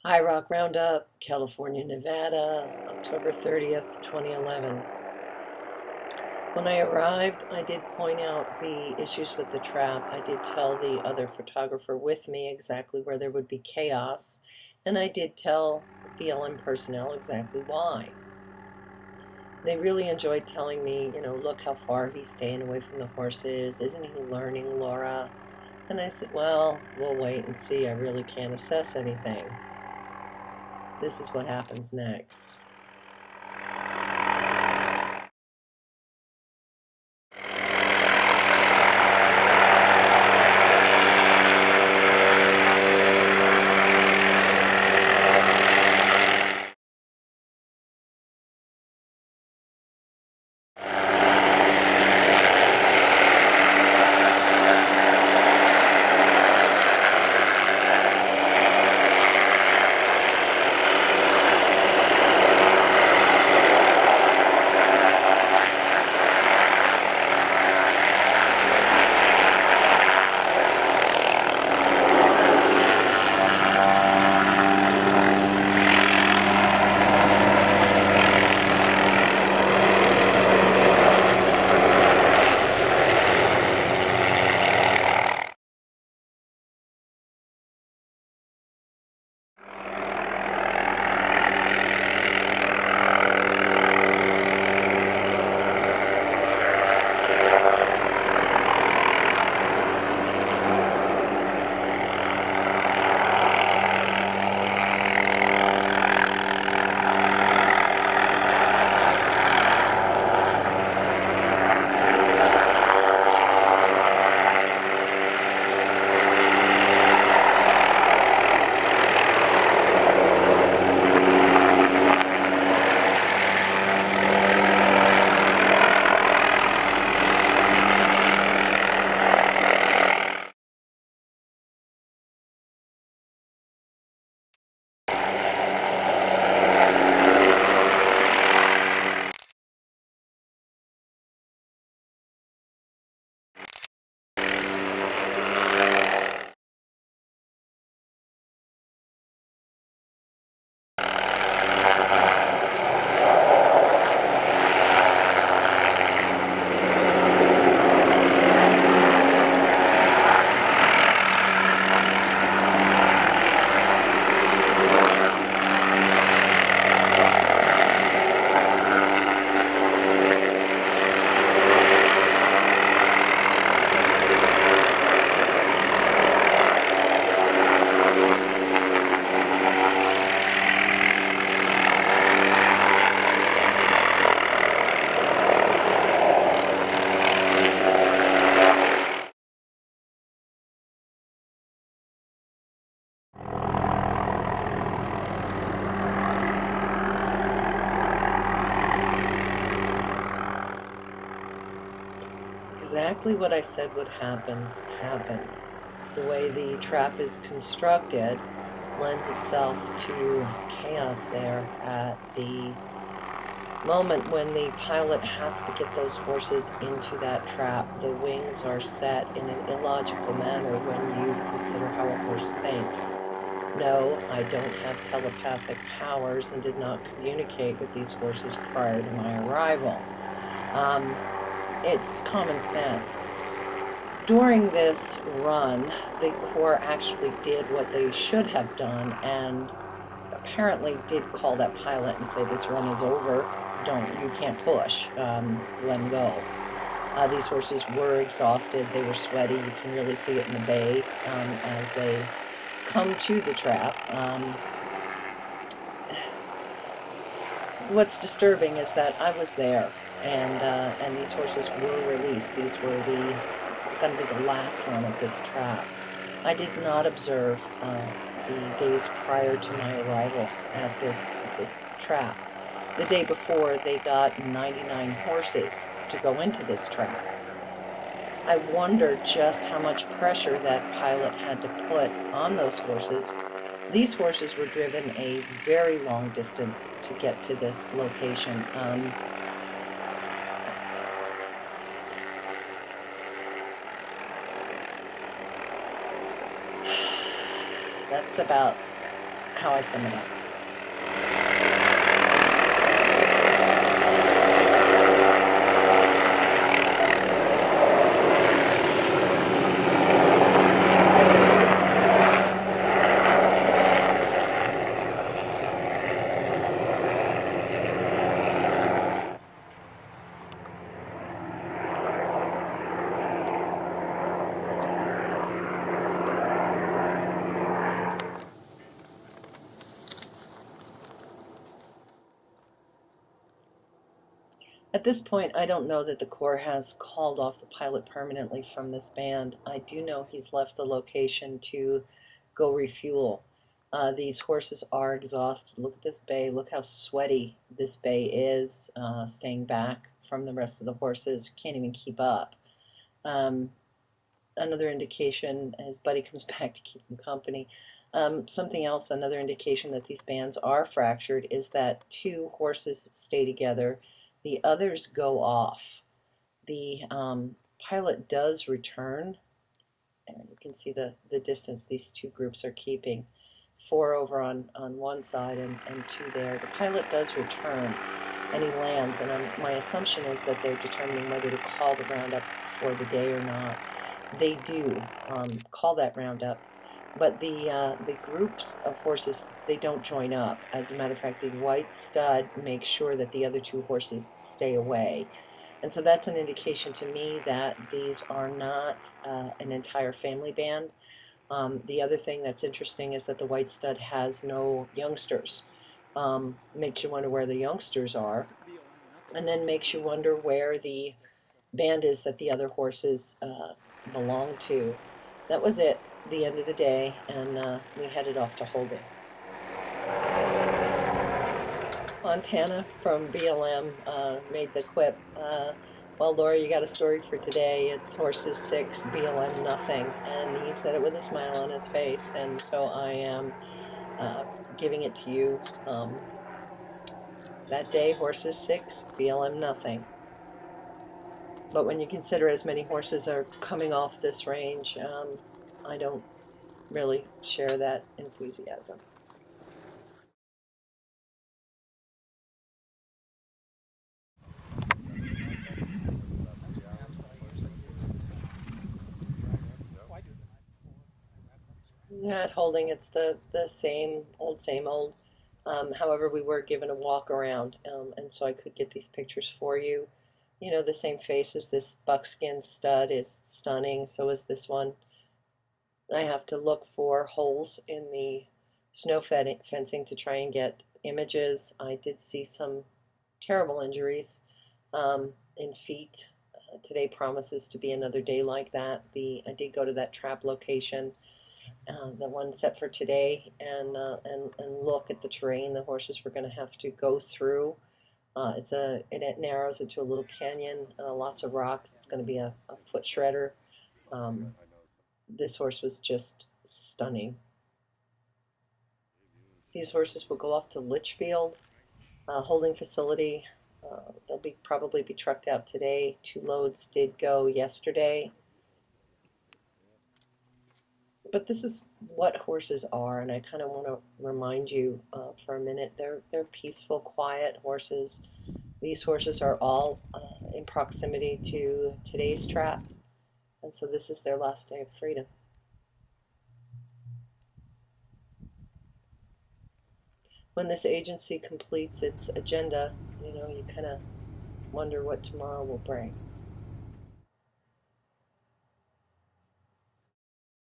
IROC Roundup, California, Nevada, October 30th, 2011. When I arrived, I did point out the issues with the trap. I did tell the other photographer with me exactly where there would be chaos, and I did tell BLM personnel exactly why. They really enjoyed telling me, look how far he's staying away from the horses. Isn't he learning, Laura? And I said, well, we'll wait and see. I really can't assess anything. This is what happens next. Exactly what I said would happen happened. The way the trap is constructed lends itself to chaos there at the moment when the pilot has to get those horses into that trap. The wings are set in an illogical manner when you consider how a horse thinks. No, I don't have telepathic powers and did not communicate with these horses prior to my arrival. Um, it's common sense. During this run, the Corps actually did what they should have done and apparently did call that pilot and say, this run is over, you can't push, let them go. These horses were exhausted, they were sweaty, you can really see it in the bay as they come to the trap. What's disturbing is that I was there, and these horses were released. These were going to be the last one of this trap. I did not observe the days prior to my arrival at this trap. The day before, they got 99 horses to go into this trap. I wondered just how much pressure that pilot had to put on those horses. These horses were driven a very long distance to get to this location. That's about how I sum it up. At this point, I don't know that the Corps has called off the pilot permanently from this band. I do know he's left the location to go refuel. These horses are exhausted. Look at this bay. Look how sweaty this bay is, staying back from the rest of the horses. Can't even keep up. Another indication, his buddy comes back to keep him company. Something else, another indication that these bands are fractured is that two horses stay together, the others go off. The pilot does return, and you can see the distance these two groups are keeping. 4 over on one side and 2 there. The pilot does return and he lands, and my assumption is that they're determining whether to call the roundup for the day or not. They do call that roundup, but the groups of horses, they don't join up. As a matter of fact, the white stud makes sure that the other 2 horses stay away. And so that's an indication to me that these are not an entire family band. The other thing that's interesting is that the white stud has no youngsters. Makes you wonder where the youngsters are, and then makes you wonder where the band is that the other horses belong to. That was it, the end of the day, and we headed off to Holding. Montana from BLM made the quip, well, Laura, you got a story for today. It's horses 6, BLM nothing. And he said it with a smile on his face, and so I am giving it to you. That day, horses 6, BLM nothing. But when you consider as many horses are coming off this range, I don't really share that enthusiasm. At Holding, it's the same old. However, we were given a walk around, and so I could get these pictures for you. You know, the same faces. This buckskin stud is stunning. So is this one. I have to look for holes in the snow fencing to try and get images. I did see some terrible injuries in feet. Today promises to be another day like that. I did go to that trap location, the one set for today, and look at the terrain the horses were going to have to go through. It narrows into a little canyon, lots of rocks. It's going to be a foot shredder. This horse was just stunning. These horses will go off to Litchfield holding facility. They'll probably be trucked out today. 2 loads did go yesterday. But this is what horses are, and I kind of want to remind you for a minute. They're peaceful, quiet horses. These horses are all in proximity to today's trap, and so this is their last day of freedom. When this agency completes its agenda, you kind of wonder what tomorrow will bring.